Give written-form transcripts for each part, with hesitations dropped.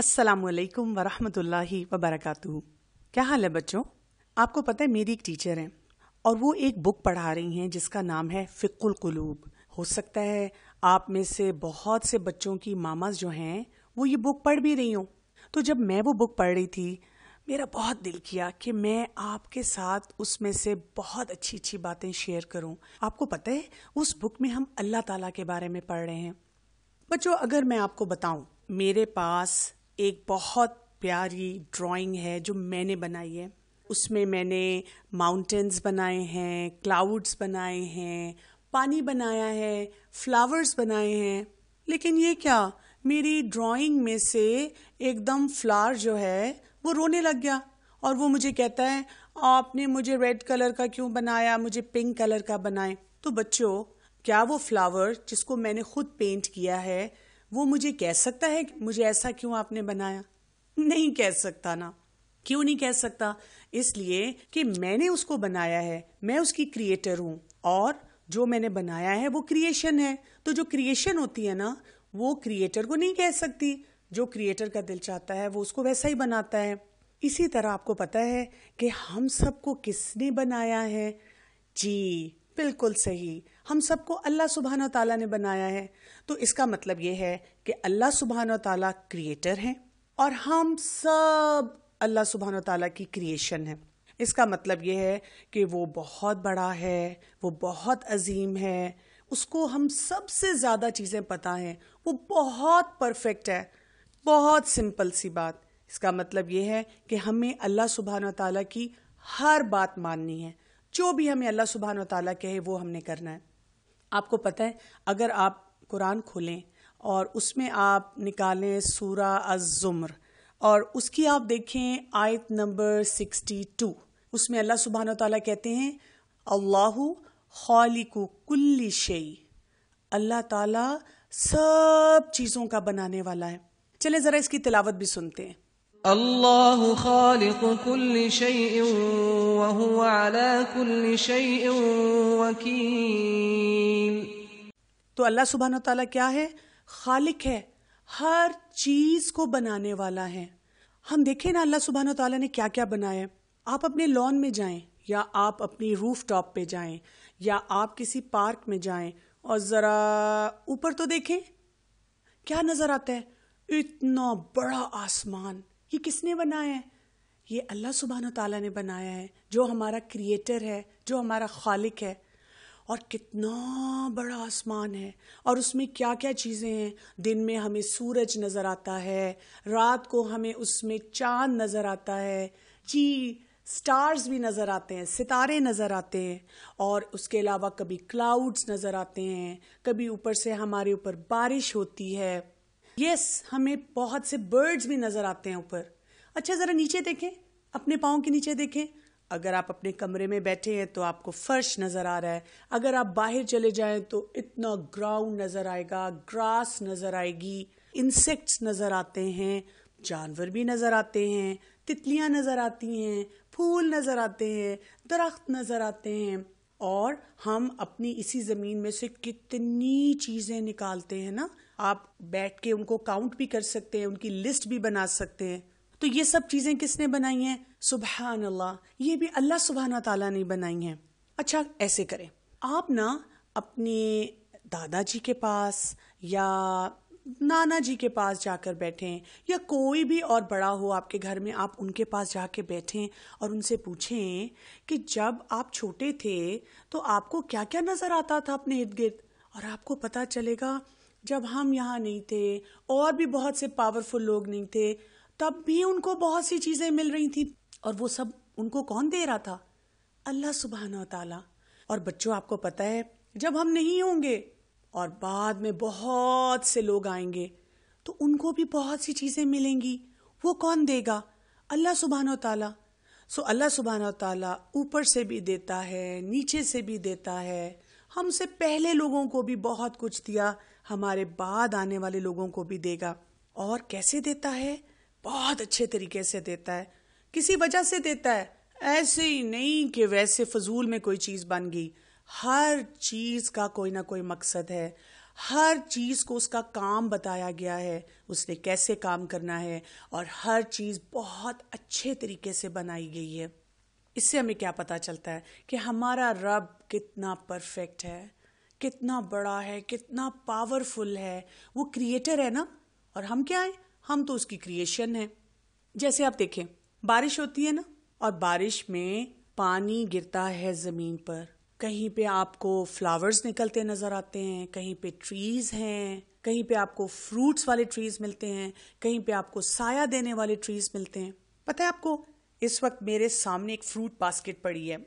السلام علیکم ورحمۃ اللہ وبرکاتہ۔ کیا حال ہے بچوں؟ آپ کو پتہ ہے میری ایک ٹیچر ہیں اور وہ ایک بک پڑھا رہی ہیں جس کا نام ہے فقہ القلوب۔ ہو سکتا ہے آپ میں سے بہت سے بچوں کی ماماز جو ہیں وہ یہ بک پڑھ بھی رہی ہوں۔ تو جب میں وہ بک پڑھ رہی تھی میرا بہت دل کیا کہ میں آپ کے ساتھ اس میں سے بہت اچھی اچھی باتیں شیئر کروں۔ آپ کو پتہ ہے اس بک میں ہم اللہ تعالیٰ کے بارے میں پڑھ رہے ہیں۔ بچوں اگر میں آپ کو بتاؤں، میرے پاس ایک بہت پیاری ڈرائنگ ہے جو میں نے بنائی ہے۔ اس میں نے ماؤنٹینز بنائے ہیں، کلاؤڈز بنائے ہیں، پانی بنایا ہے، فلاورز بنائے ہیں۔ لیکن یہ کیا، میری ڈرائنگ میں سے ایک دم فلاور جو ہے وہ رونے لگ گیا اور وہ مجھے کہتا ہے آپ نے مجھے ریڈ کلر کا کیوں بنایا، مجھے پنک کلر کا بنائیں۔ تو بچوں کیا وہ فلاور جس کو میں نے خود پینٹ کیا ہے وہ مجھے کہہ سکتا ہے کہ مجھے ایسا کیوں آپ نے بنایا؟ نہیں کہہ سکتا نا۔ کیوں نہیں کہہ سکتا؟ اس لیے کہ میں نے اس کو بنایا ہے، میں اس کی کریٹر ہوں، اور جو میں نے بنایا ہے وہ کریشن ہے۔ تو جو کریشن ہوتی ہے نا وہ کریٹر کو نہیں کہہ سکتی، جو کریٹر کا دل چاہتا ہے وہ اس کو ویسا ہی بناتا ہے۔ اسی طرح آپ کو پتہ ہے کہ ہم سب کو کس نے بنایا ہے؟ جی بالکل صحیح، ہم سب کو اللہ سبحانہ و تعالیٰ نے بنایا ہے۔ تو اس کا مطلب یہ ہے کہ اللہ سبحانہ و تعالیٰ کریٹر ہیں اور ہم سب اللہ سبحانہ و تعالیٰ کی کریشن ہیں۔ اس کا مطلب یہ ہے کہ وہ بہت بڑا ہے، وہ بہت عظیم ہے، اس کو ہم سب سے زیادہ چیزیں پتہ ہیں، وہ بہت پرفیکٹ ہے۔ بہت سمپل سی بات، اس کا مطلب یہ ہے کہ ہمیں اللہ سبحانہ و تعالیٰ کی ہر بات ماننی ہے، جو بھی ہمیں اللہ سبحانہ و تعالیٰ کہے وہ ہم نے کرنا ہے۔ آپ کو پتہ ہے اگر آپ قرآن کھولیں اور اس میں آپ نکالیں سورہ الزمر اور اس کی آپ دیکھیں آیت نمبر 62، اس میں اللہ سبحانہ و تعالیٰ کہتے ہیں اللہ خالق کل شیء، اللہ تعالیٰ سب چیزوں کا بنانے والا ہے۔ چلیں ذرا اس کی تلاوت بھی سنتے ہیں۔ اللہ خالق کل شیء وهو على کل شیء وکیل۔ تو اللہ سبحانہ وتعالیٰ کیا ہے؟ خالق ہے، ہر چیز کو بنانے والا ہے۔ ہم دیکھیں نا اللہ سبحانہ وتعالیٰ نے کیا کیا بنایا ہے۔ آپ اپنے لان میں جائیں یا آپ اپنی روف ٹاپ پہ جائیں یا آپ کسی پارک میں جائیں اور ذرا اوپر تو دیکھیں کیا نظر آتا ہے؟ اتنا بڑا آسمان، یہ کس نے بنایا ہے؟ یہ اللہ سبحانہ وتعالیٰ نے بنایا ہے، جو ہمارا کریٹر ہے، جو ہمارا خالق ہے۔ اور کتنا بڑا آسمان ہے اور اس میں کیا کیا چیزیں ہیں۔ دن میں ہمیں سورج نظر آتا ہے، رات کو ہمیں اس میں چاند نظر آتا ہے، جی سٹارز بھی نظر آتے ہیں، ستارے نظر آتے ہیں، اور اس کے علاوہ کبھی کلاؤڈز نظر آتے ہیں، کبھی اوپر سے ہمارے اوپر بارش ہوتی ہے، ہمیں بہت سے برڈز بھی نظر آتے ہیں اوپر۔ اچھا ذرا نیچے دیکھیں، اپنے پاؤں کے نیچے دیکھیں۔ اگر آپ اپنے کمرے میں بیٹھے ہیں تو آپ کو فرش نظر آ رہا ہے، اگر آپ باہر چلے جائیں تو اتنا گراؤنڈ نظر آئے گا، گراس نظر آئے گی، انسیکٹس نظر آتے ہیں، جانور بھی نظر آتے ہیں، تتلیاں نظر آتی ہیں، پھول نظر آتے ہیں، درخت نظر آتے ہیں، اور ہم اپنی اسی زمین میں سے کتنی چیزیں نکالتے ہیں نا۔ آپ بیٹھ کے ان کو کاؤنٹ بھی کر سکتے ہیں، ان کی لسٹ بھی بنا سکتے ہیں۔ تو یہ سب چیزیں کس نے بنائی ہیں؟ سبحان اللہ، یہ بھی اللہ سبحانہ تعالیٰ نے بنائی ہیں۔ اچھا ایسے کریں، آپ نا اپنے دادا جی کے پاس یا نانا جی کے پاس جا کر بیٹھیں، یا کوئی بھی اور بڑا ہو آپ کے گھر میں، آپ ان کے پاس جا کے بیٹھیں اور ان سے پوچھیں کہ جب آپ چھوٹے تھے تو آپ کو کیا کیا نظر آتا تھا اپنے ارد گرد، اور آپ کو پتہ چلے گا جب ہم یہاں نہیں تھے اور بھی بہت سے پاورفل لوگ نہیں تھے تب بھی ان کو بہت سی چیزیں مل رہی تھی، اور وہ سب ان کو کون دے رہا تھا؟ اللہ سبحانہ و تعالیٰ۔ اور بچوں آپ کو پتہ ہے جب ہم نہیں ہوں گے اور بعد میں بہت سے لوگ آئیں گے تو ان کو بھی بہت سی چیزیں ملیں گی، وہ کون دے گا؟ اللہ سبحانہ و تعالیٰ۔ سو اللہ سبحانہ و تعالیٰ اوپر سے بھی دیتا ہے، نیچے سے بھی دیتا ہے، ہم سے پہلے لوگوں کو بھی بہت کچھ دیا، ہمارے بعد آنے والے لوگوں کو بھی دے گا۔ اور کیسے دیتا ہے؟ بہت اچھے طریقے سے دیتا ہے، کسی وجہ سے دیتا ہے، ایسے ہی نہیں کہ ویسے فضول میں کوئی چیز بن گئی۔ ہر چیز کا کوئی نہ کوئی مقصد ہے، ہر چیز کو اس کا کام بتایا گیا ہے، اس نے کیسے کام کرنا ہے، اور ہر چیز بہت اچھے طریقے سے بنائی گئی ہے۔ اس سے ہمیں کیا پتا چلتا ہے کہ ہمارا رب کتنا پرفیکٹ ہے، کتنا بڑا ہے، کتنا پاورفل ہے۔ وہ کریٹر ہے نا، اور ہم کیا ہیں؟ ہم تو اس کی کریشن ہیں۔ جیسے آپ دیکھیں، بارش ہوتی ہے نا، اور بارش میں پانی گرتا ہے زمین پر، کہیں پہ آپ کو فلاورز نکلتے نظر آتے ہیں، کہیں پہ ٹریز ہیں، کہیں پہ آپ کو فروٹس والے ٹریز ملتے ہیں، کہیں پہ آپ کو سایہ دینے والے ٹریز ملتے ہیں۔ پتہ ہے آپ کو، اس وقت میرے سامنے ایک فروٹ باسکٹ پڑی ہے،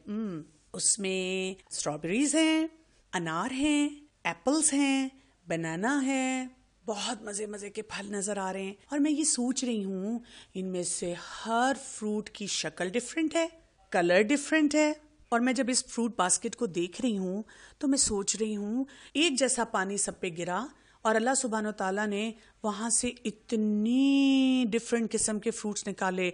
اس میں اسٹرابیریز ہیں، انار ہیں، ایپلز ہیں، بنانا ہے، بہت مزے مزے کے پھل نظر آ رہے ہیں۔ اور میں یہ سوچ رہی ہوں، ان میں سے ہر فروٹ کی شکل ڈیفرنٹ ہے، کلر ڈیفرنٹ ہے، اور میں جب اس فروٹ باسکٹ کو دیکھ رہی ہوں تو میں سوچ رہی ہوں ایک جیسا پانی سب پہ گرا، اور اللہ سبحانہ وتعالیٰ نے وہاں سے اتنی ڈفرینٹ قسم کے فروٹس نکالے،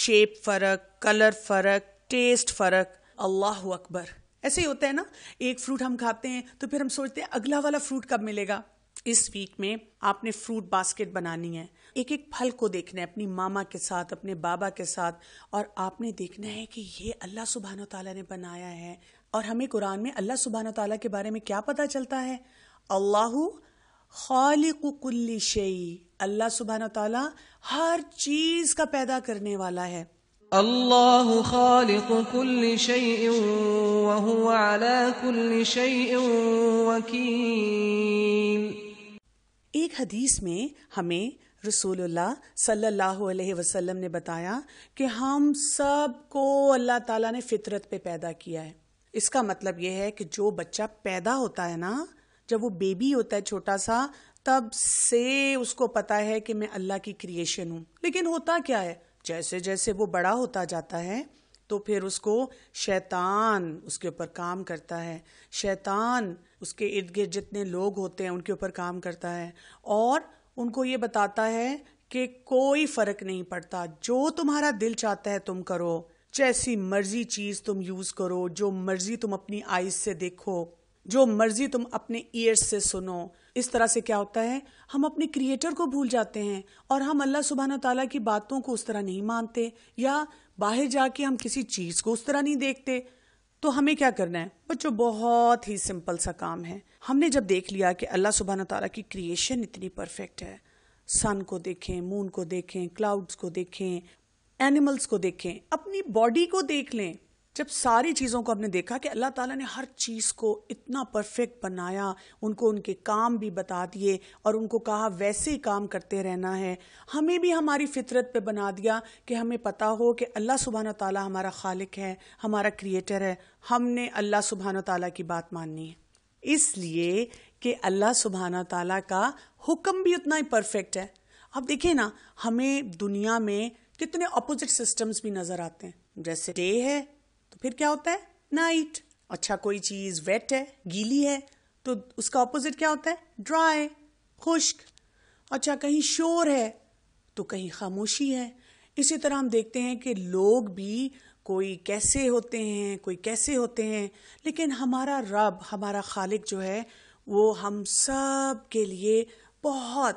شیپ فرق، کلر فرق، ٹیسٹ فرق۔ اللہ اکبر۔ ایسے ہی ہوتا ہے نا، ایک فروٹ ہم کھاتے ہیں تو پھر ہم سوچتے ہیں اگلا والا فروٹ کب ملے گا۔ اس ویک میں آپ نے فروٹ باسکٹ بنانی ہے، ایک ایک پھل کو دیکھنا ہے اپنی ماما کے ساتھ، اپنے بابا کے ساتھ، اور آپ نے دیکھنا ہے کہ یہ اللہ سبحانہ تعالیٰ نے بنایا ہے۔ اور ہمیں قرآن میں اللہ سبحانہ تعالیٰ کے بارے میں کیا پتا چلتا ہے؟ اللہ خالق کل شیء، اللہ سبحانہ تعالیٰ ہر چیز کا پیدا کرنے والا ہے۔ اللہ خالق كل شيء وهو على كل شيء وكيل۔ ایک حدیث میں ہمیں رسول اللہ صلی اللہ علیہ وسلم نے بتایا کہ ہم سب کو اللہ تعالیٰ نے فطرت پہ پیدا کیا ہے۔ اس کا مطلب یہ ہے کہ جو بچہ پیدا ہوتا ہے نا، جب وہ بیبی ہوتا ہے چھوٹا سا، تب سے اس کو پتا ہے کہ میں اللہ کی کریشن ہوں۔ لیکن ہوتا کیا ہے، جیسے جیسے وہ بڑا ہوتا جاتا ہے تو پھر اس کو شیطان اس کے اوپر کام کرتا ہے، شیطان اس کے ارد گرد جتنے لوگ ہوتے ہیں ان کے اوپر کام کرتا ہے، اور ان کو یہ بتاتا ہے کہ کوئی فرق نہیں پڑتا، جو تمہارا دل چاہتا ہے تم کرو، جیسی مرضی چیز تم یوز کرو، جو مرضی تم اپنی آئیز سے دیکھو، جو مرضی تم اپنے ایئرز سے سنو۔ اس طرح سے کیا ہوتا ہے، ہم اپنے کریٹر کو بھول جاتے ہیں، اور ہم اللہ سبحانہ تعالیٰ کی باتوں کو اس طرح نہیں مانتے، یا باہر جا کے ہم کسی چیز کو اس طرح نہیں دیکھتے۔ تو ہمیں کیا کرنا ہے بچوں؟ بہت ہی سمپل سا کام ہے۔ ہم نے جب دیکھ لیا کہ اللہ سبحانہ تعالیٰ کی کریشن اتنی پرفیکٹ ہے، سن کو دیکھیں، مون کو دیکھیں، کلاؤڈز کو دیکھیں، اینیملز کو دیکھیں، اپنی باڈی کو دیکھ لیں۔ جب ساری چیزوں کو ہم نے دیکھا کہ اللہ تعالیٰ نے ہر چیز کو اتنا پرفیکٹ بنایا، ان کو ان کے کام بھی بتا دیے، اور ان کو کہا ویسے ہی کام کرتے رہنا ہے، ہمیں بھی ہماری فطرت پہ بنا دیا کہ ہمیں پتا ہو کہ اللہ سبحانہ تعالیٰ ہمارا خالق ہے، ہمارا کریٹر ہے، ہم نے اللہ سبحانہ تعالیٰ کی بات ماننی ہے، اس لیے کہ اللہ سبحانہ تعالیٰ کا حکم بھی اتنا ہی پرفیکٹ ہے۔ اب دیکھیں نا، ہمیں دنیا میں کتنے اپوزٹ سسٹمز بھی نظر آتے ہیں، جیسے ڈے ہے تو پھر کیا ہوتا ہے؟ نائٹ۔ اچھا، کوئی چیز ویٹ ہے، گیلی ہے، تو اس کا اپوزٹ کیا ہوتا ہے؟ ڈرائی، خشک۔ اچھا، کہیں شور ہے تو کہیں خاموشی ہے۔ اسی طرح ہم دیکھتے ہیں کہ لوگ بھی کوئی کیسے ہوتے ہیں، کوئی کیسے ہوتے ہیں، لیکن ہمارا رب، ہمارا خالق جو ہے، وہ ہم سب کے لیے بہت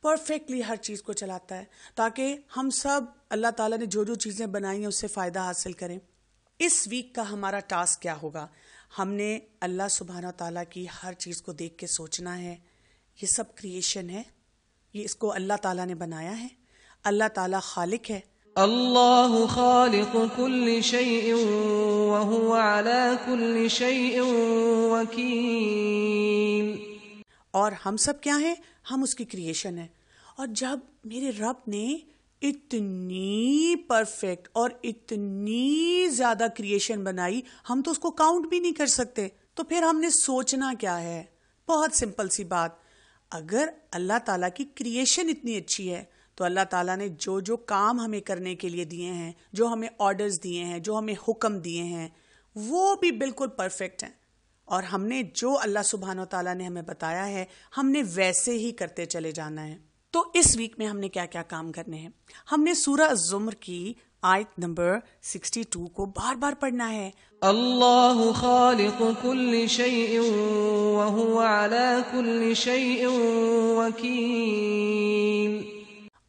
پرفیکٹلی ہر چیز کو چلاتا ہے، تاکہ ہم سب اللہ تعالیٰ نے جو جو چیزیں بنائی ہیں اس سے فائدہ حاصل کریں۔ اس ویک کا ہمارا ٹاسک کیا ہوگا؟ ہم نے اللہ سبحانہ تعالیٰ کی ہر چیز کو دیکھ کے سوچنا ہے، یہ سب کریشن ہے، یہ اس کو اللہ تعالیٰ نے بنایا ہے، اللہ تعالیٰ خالق ہے۔ اللہ خالق كل شيء وهو على كل شيء وكيل۔ اور ہم سب کیا ہیں؟ ہم اس کی کریشن ہیں۔ اور جب میرے رب نے اتنی پرفیکٹ اور اتنی زیادہ کریشن بنائی، ہم تو اس کو کاؤنٹ بھی نہیں کر سکتے، تو پھر ہم نے سوچنا کیا ہے؟ بہت سمپل سی بات، اگر اللہ تعالیٰ کی کریشن اتنی اچھی ہے تو اللہ تعالیٰ نے جو جو کام ہمیں کرنے کے لیے دیے ہیں، جو ہمیں آرڈرز دیے ہیں، جو ہمیں حکم دیے ہیں، وہ بھی بالکل پرفیکٹ ہیں، اور ہم نے جو اللہ سبحانہ و تعالیٰ نے ہمیں بتایا ہے، ہم نے ویسے ہی کرتے چلے جانا ہے۔ تو اس ویک میں ہم نے کیا کیا کام کرنے ہیں؟ ہم نے سورہ الزمر کی آیت نمبر 62 کو بار بار پڑھنا ہے. اللہ خالق کل شیء وہو علی کل شیء وکیل.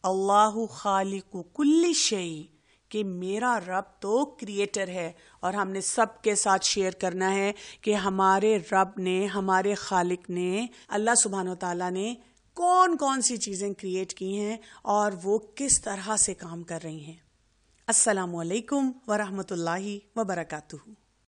اللہ خالق کل شیء، کہ میرا رب تو کریٹر ہے. اور ہم نے سب کے ساتھ شیئر کرنا ہے کہ ہمارے رب نے، ہمارے خالق نے، اللہ سبحانہ وتعالیٰ نے کون کون سی چیزیں کریٹ کی ہیں اور وہ کس طرح سے کام کر رہی ہیں. السلام علیکم ورحمۃ اللہ وبرکاتہ.